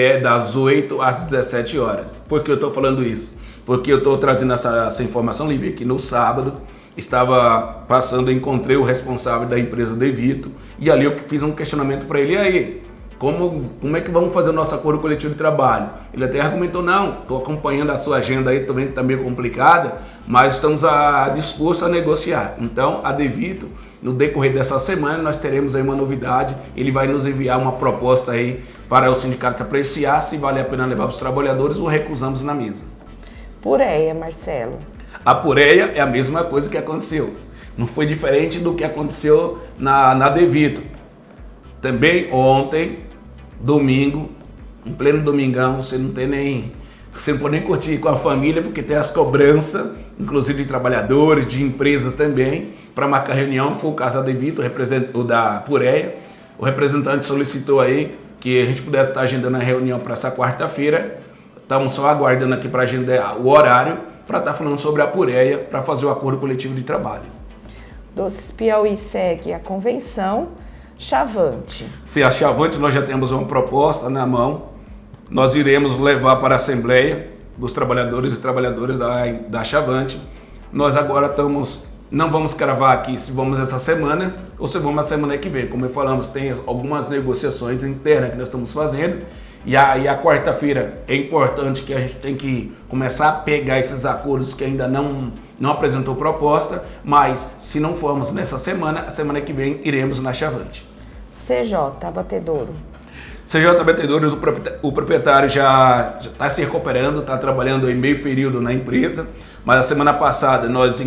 8 às 17 horas. Por que eu estou falando isso? Porque eu estou trazendo essa informação, Lívia, que no sábado estava passando, encontrei o responsável da empresa Devito e ali eu fiz um questionamento para ele, e aí, como é que vamos fazer o nosso acordo coletivo de trabalho? Ele até argumentou, não, estou acompanhando a sua agenda aí, também está meio complicada, mas estamos dispostos a negociar. Então, a Devito, no decorrer dessa semana, nós teremos aí uma novidade, ele vai nos enviar uma proposta aí para o sindicato apreciar se vale a pena levar para os trabalhadores ou recusamos na mesa.
Pureia, Marcelo.
A Pureia é a mesma coisa que aconteceu. Não foi diferente do que aconteceu na Devito. Também ontem, domingo, em pleno domingão, você não pode nem curtir com a família, porque tem as cobranças, inclusive de trabalhadores, de empresa também, para marcar reunião. Foi o caso da Devito, o da Pureia. O representante solicitou aí que a gente pudesse estar agendando a reunião para essa quarta-feira. Estamos só aguardando aqui para agendar o horário para estar falando sobre a Pureia para fazer o acordo coletivo de trabalho.
Doces Piauí segue a convenção. Chavante.
Se a Chavante, nós já temos uma proposta na mão. Nós iremos levar para a Assembleia dos Trabalhadores e Trabalhadoras da Chavante. Nós agora não vamos cravar aqui se vamos essa semana ou se vamos a semana que vem. Como falamos, tem algumas negociações internas que nós estamos fazendo. E aí a quarta-feira é importante que a gente tem que começar a pegar esses acordos que ainda não apresentou proposta, mas se não formos nessa semana, a semana que vem iremos na Chavante.
CJ Abatedouro.
CJ Abatedouro, o proprietário já está se recuperando, está trabalhando em meio período na empresa, mas a semana passada nós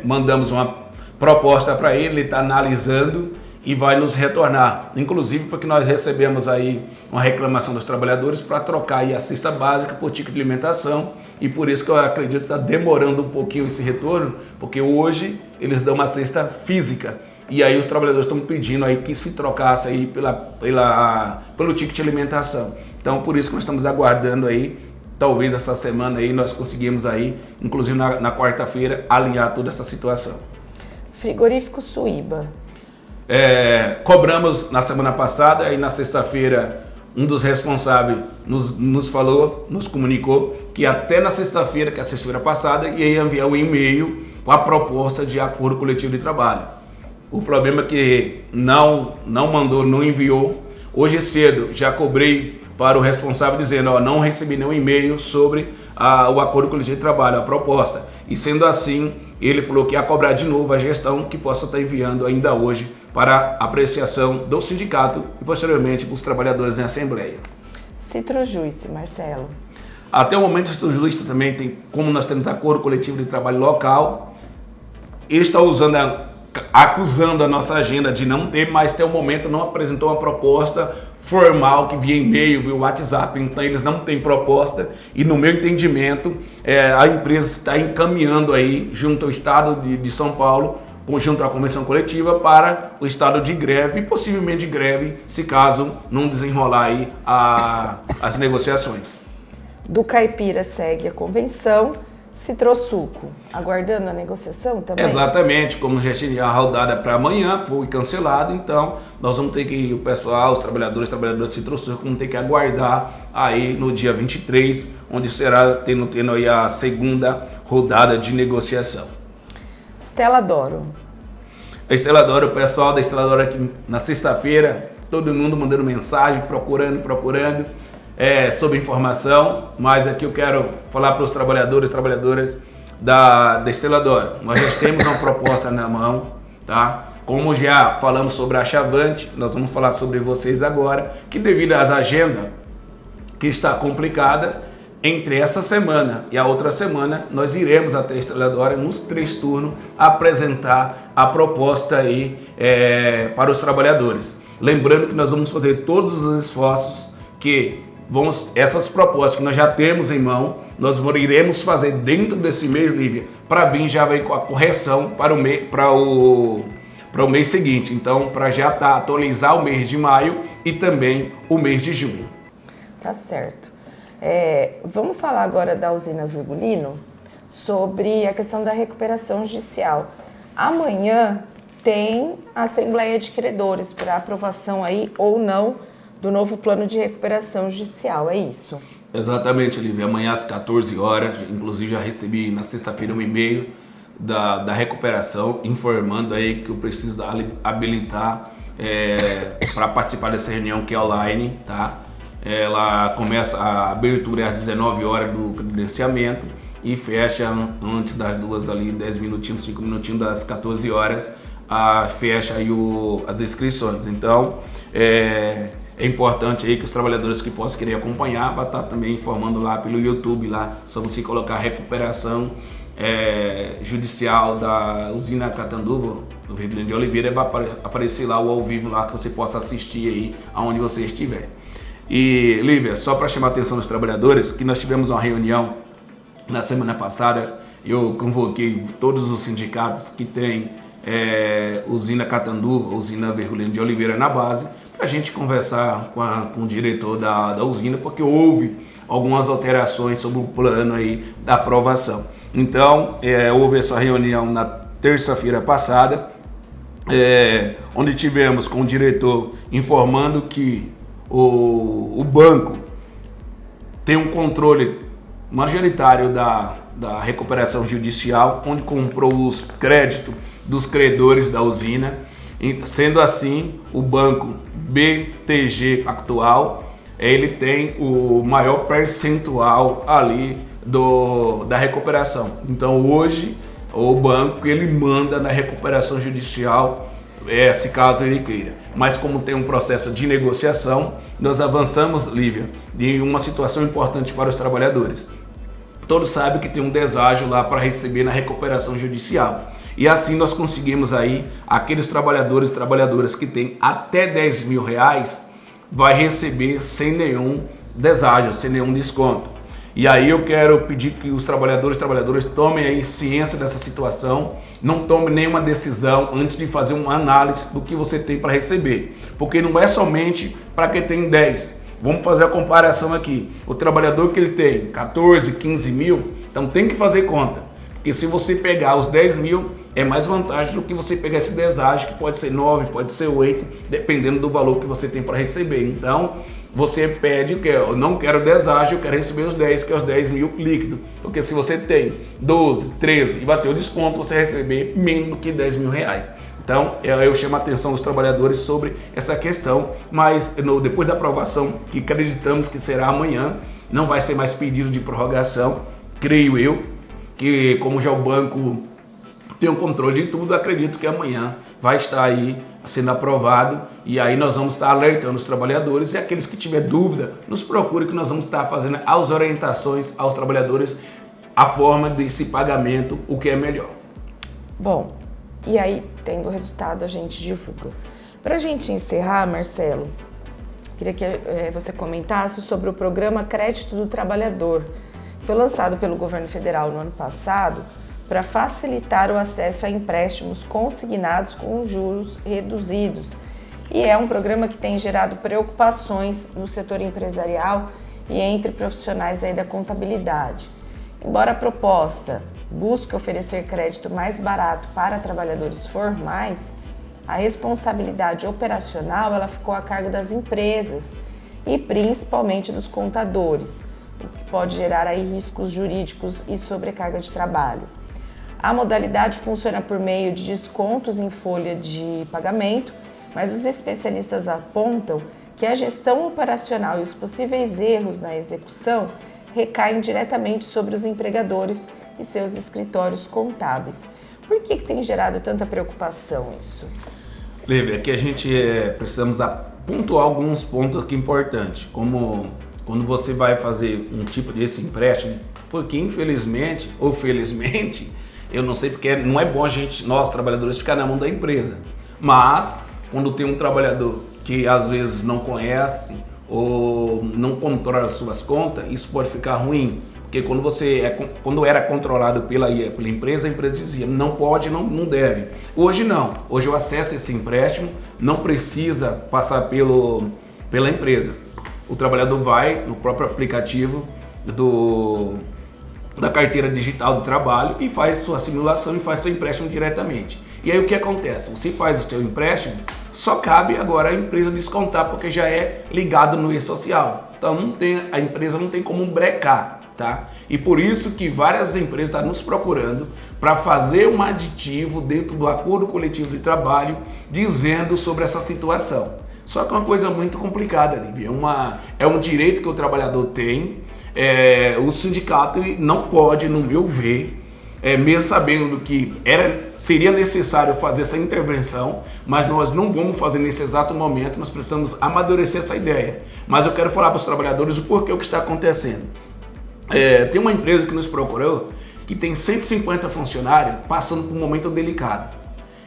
mandamos uma proposta para ele está analisando e vai nos retornar, inclusive porque nós recebemos aí uma reclamação dos trabalhadores para trocar aí a cesta básica por ticket de alimentação, e por isso que eu acredito que está demorando um pouquinho esse retorno, porque hoje eles dão uma cesta física, e aí os trabalhadores estão pedindo aí que se trocasse aí pelo ticket de alimentação. Então por isso que nós estamos aguardando aí, talvez essa semana aí nós conseguimos aí, inclusive na quarta-feira, alinhar toda essa situação.
Frigorífico Suíba.
Cobramos na semana passada e na sexta-feira um dos responsáveis nos comunicou que até na sexta-feira, que é a sexta-feira passada, ia enviar um e-mail com a proposta de acordo coletivo de trabalho. O problema é que não mandou, não enviou. Hoje cedo já cobrei para o responsável dizendo, não recebi nenhum e-mail sobre o acordo coletivo de trabalho, a proposta. E sendo assim, ele falou que ia cobrar de novo a gestão, que possa estar enviando ainda hoje para apreciação do sindicato e posteriormente para os trabalhadores em assembleia.
Citrojuice, Marcelo.
Até o momento, o Citrojuice também tem, como nós temos acordo coletivo de trabalho local, ele está acusando a nossa agenda de não ter, mas até o momento não apresentou uma proposta formal que via e-mail, via WhatsApp, então eles não têm proposta e no meu entendimento a empresa está encaminhando aí junto ao Estado de São Paulo, junto à convenção coletiva, para o estado de greve e possivelmente de greve, se caso não desenrolar aí as negociações.
Do Caipira segue a convenção. Citrosuco, aguardando a negociação também?
Exatamente, como já tinha a rodada para amanhã, foi cancelado, então nós vamos ter que, o pessoal, os trabalhadores de Citrosuco vão ter que aguardar aí no dia 23, onde será tendo aí a segunda rodada de negociação.
Stella D'Oro.
A Stella D'Oro, o pessoal da Stella D'Oro aqui na sexta-feira, todo mundo mandando mensagem, procurando sobre informação, mas aqui eu quero falar para os trabalhadores e trabalhadoras da Stella D'Oro. Nós já temos uma proposta na mão, tá? Como já falamos sobre a Chavante, nós vamos falar sobre vocês agora, que devido às agendas que está complicada, entre essa semana e a outra semana, nós iremos até a Stella D'Oro nos 3 turnos apresentar a proposta aí para os trabalhadores. Lembrando que nós vamos fazer todos os esforços essas propostas que nós já temos em mão, nós iremos fazer dentro desse mês, Lívia, para vir já ver com a correção para o mês seguinte. Então, para já atualizar o mês de maio e também o mês de junho.
Tá certo. Vamos falar agora da usina Virgulino, sobre a questão da recuperação judicial. Amanhã tem a Assembleia de Credores para aprovação aí ou não do novo plano de recuperação judicial, é isso?
Exatamente, Lívia. Amanhã às 14 horas, inclusive já recebi na sexta-feira um e-mail da recuperação informando aí que eu preciso habilitar para participar dessa reunião que é online, tá? Ela começa, a abertura às 19 horas do credenciamento e fecha antes das 2 ali, 10 minutinhos, 5 minutinhos das 14 horas, fecha aí as inscrições. Então, é importante aí que os trabalhadores que possam querer acompanhar, vai estar também informando lá pelo YouTube, lá, só você colocar recuperação judicial da usina Catanduva, do Rio Grande de Oliveira, vai aparecer lá o ao vivo lá que você possa assistir aí aonde você estiver. E Lívia, só para chamar a atenção dos trabalhadores, que nós tivemos uma reunião na semana passada, eu convoquei todos os sindicatos que tem usina Catanduva, usina Rio de Oliveira na base, para a gente conversar com o diretor da usina, porque houve algumas alterações sobre o plano aí da aprovação. Então, houve essa reunião na terça-feira passada, onde tivemos com o diretor informando que o banco tem um controle majoritário da recuperação judicial, onde comprou os créditos dos credores da usina. Sendo assim, o banco BTG Pactual, ele tem o maior percentual ali da recuperação. Então hoje o banco ele manda na recuperação judicial, se caso ele queira. Mas como tem um processo de negociação, nós avançamos, Lívia, em uma situação importante para os trabalhadores. Todos sabem que tem um deságio lá para receber na recuperação judicial. E assim nós conseguimos aí, aqueles trabalhadores e trabalhadoras que têm até R$10.000, vai receber sem nenhum deságio, sem nenhum desconto. E aí eu quero pedir que os trabalhadores e trabalhadoras tomem aí ciência dessa situação, não tomem nenhuma decisão antes de fazer uma análise do que você tem para receber. Porque não é somente para quem tem 10. Vamos fazer a comparação aqui. O trabalhador que ele tem 14, 15 mil, então tem que fazer conta. Porque se você pegar os 10 mil, é mais vantagem do que você pegar esse deságio, que pode ser 9, pode ser 8, dependendo do valor que você tem para receber. Então, você pede que eu não quero deságio, eu quero receber os 10, que é os 10 mil líquido. Porque se você tem 12, 13 e bater o desconto, você vai receber menos do que R$10.000. Então, eu chamo a atenção dos trabalhadores sobre essa questão, mas depois da aprovação, que acreditamos que será amanhã, não vai ser mais pedido de prorrogação, creio eu, que como já o banco tem o controle de tudo, acredito que amanhã vai estar aí sendo aprovado e aí nós vamos estar alertando os trabalhadores e aqueles que tiver dúvida, nos procure que nós vamos estar fazendo as orientações aos trabalhadores, a forma desse pagamento, o que é melhor.
Bom, e aí tendo o resultado a gente divulga. Para a gente encerrar, Marcelo, queria que você comentasse sobre o programa Crédito do Trabalhador, que foi lançado pelo governo federal no ano passado para facilitar o acesso a empréstimos consignados com juros reduzidos. E é um programa que tem gerado preocupações no setor empresarial e entre profissionais aí da contabilidade. Embora a proposta busque oferecer crédito mais barato para trabalhadores formais, a responsabilidade operacional ela ficou a cargo das empresas e principalmente dos contadores, o que pode gerar aí riscos jurídicos e sobrecarga de trabalho. A modalidade funciona por meio de descontos em folha de pagamento, mas os especialistas apontam que a gestão operacional e os possíveis erros na execução recaem diretamente sobre os empregadores e seus escritórios contábeis. Por que tem gerado tanta preocupação isso?
Lívia, aqui a gente precisamos pontuar alguns pontos aqui importantes, como quando você vai fazer um tipo desse empréstimo, porque infelizmente ou felizmente, eu não sei porque não é bom nós trabalhadores, ficar na mão da empresa. Mas, quando tem um trabalhador que às vezes não conhece ou não controla as suas contas, isso pode ficar ruim. Porque quando era controlado pela empresa, a empresa dizia não pode, não deve. Hoje não. Hoje eu acesso esse empréstimo, não precisa passar pela empresa. O trabalhador vai no próprio aplicativo da carteira digital do trabalho e faz sua simulação e faz seu empréstimo diretamente. E aí o que acontece? Você faz o seu empréstimo, só cabe agora a empresa descontar porque já é ligado no e-social. Então a empresa não tem como brecar, tá? E por isso que várias empresas estão nos procurando para fazer um aditivo dentro do acordo coletivo de trabalho dizendo sobre essa situação. Só que é uma coisa muito complicada, Lívia. É um direito que o trabalhador tem. O sindicato não pode, no meu ver, mesmo sabendo que seria necessário fazer essa intervenção, mas nós não vamos fazer nesse exato momento, nós precisamos amadurecer essa ideia. Mas eu quero falar para os trabalhadores o porquê o que está acontecendo. Tem uma empresa que nos procurou que tem 150 funcionários passando por um momento delicado.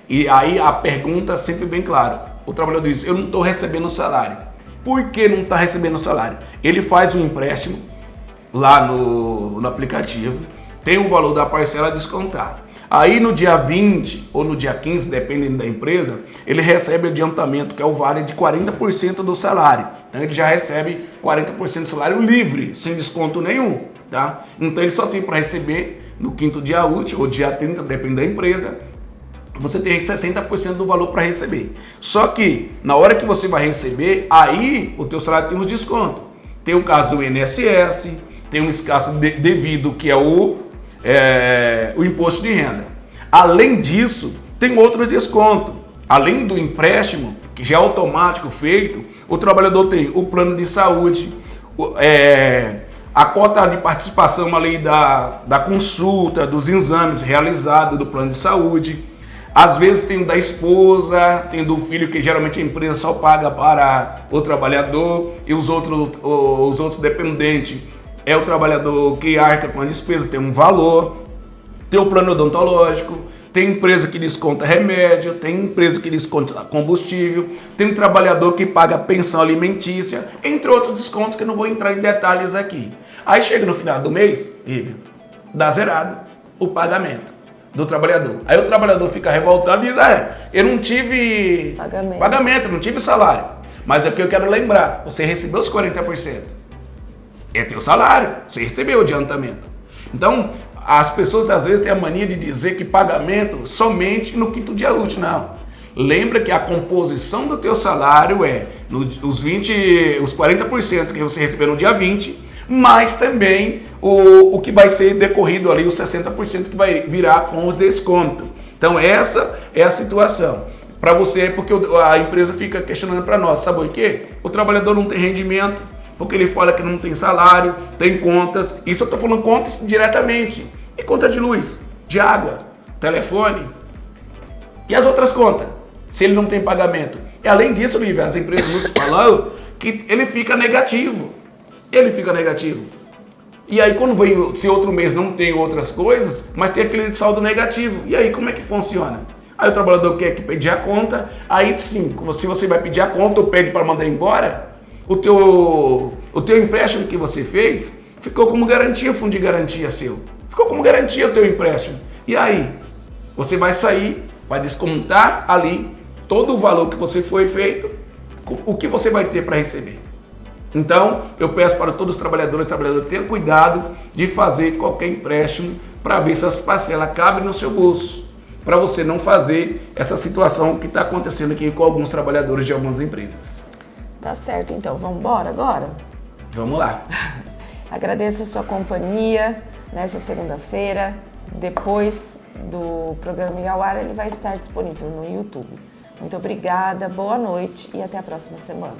E aí a pergunta sempre bem clara. O trabalhador diz, eu não estou recebendo salário. Por que não está recebendo salário? Ele faz um empréstimo lá no aplicativo, tem o valor da parcela a descontar. Aí no dia 20 ou no dia 15, dependendo da empresa, ele recebe adiantamento, que é o vale de 40% do salário. Então ele já recebe 40% do salário livre, sem desconto nenhum. Tá? Então ele só tem para receber no quinto dia útil ou dia 30, dependendo da empresa, você tem 60% do valor para receber. Só que na hora que você vai receber, aí o teu salário tem uns descontos. Tem o caso do INSS, tem um escasso devido, que é o imposto de renda. Além disso, tem outro desconto. Além do empréstimo, que já é automático feito, o trabalhador tem o plano de saúde, a cota de participação ali da consulta, dos exames realizados do plano de saúde. Às vezes tem o da esposa, tem do filho, que geralmente a empresa só paga para o trabalhador, e os outros dependentes é o trabalhador que arca com a despesa, tem um valor. Tem o plano odontológico, tem empresa que desconta remédio, tem empresa que desconta combustível, tem um trabalhador que paga pensão alimentícia, entre outros descontos que eu não vou entrar em detalhes aqui. Aí chega no final do mês, dá zerado o pagamento do trabalhador. Aí o trabalhador fica revoltado e diz, eu não tive pagamento, não tive salário. Mas é que eu quero lembrar, você recebeu os 40%. É teu salário, você recebeu o adiantamento. Então, as pessoas às vezes têm a mania de dizer que pagamento somente no quinto dia útil. Não. Lembra que a composição do teu salário é os 40% que você recebeu no dia 20, mas também o que vai ser decorrido ali, os 60% que vai virar com os descontos. Então essa é a situação. Para você, porque a empresa fica questionando para nós, sabe o quê? O trabalhador não tem rendimento, porque ele fala que não tem salário, tem contas. Isso eu estou falando contas diretamente. E conta de luz, de água, telefone. E as outras contas, se ele não tem pagamento. E além disso, Lívia, as empresas nos falam que ele fica negativo. Ele fica negativo. E aí quando vem, se outro mês não tem outras coisas, mas tem aquele saldo negativo. E aí como é que funciona? Aí o trabalhador quer que pedir a conta, aí sim, se você vai pedir a conta ou pede para mandar embora, o teu empréstimo que você fez ficou como garantia, fundo de garantia seu. Ficou como garantia o teu empréstimo. E aí? Você vai sair, vai descontar ali todo o valor que você foi feito, o que você vai ter para receber. Então, eu peço para todos os trabalhadores tenham cuidado de fazer qualquer empréstimo para ver se as parcelas cabem no seu bolso, para você não fazer essa situação que está acontecendo aqui com alguns trabalhadores de algumas empresas.
Tá certo, então. Vamos embora agora?
Vamos lá.
Agradeço a sua companhia nessa segunda-feira. Depois do programa ir ao ar, ele vai estar disponível no YouTube. Muito obrigada, boa noite e até a próxima semana.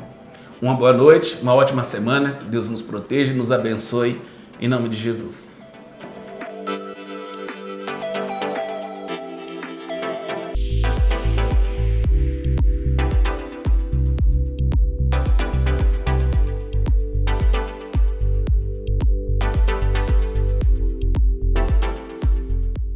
Uma boa noite, uma ótima semana, que Deus nos proteja e nos abençoe, em nome de Jesus.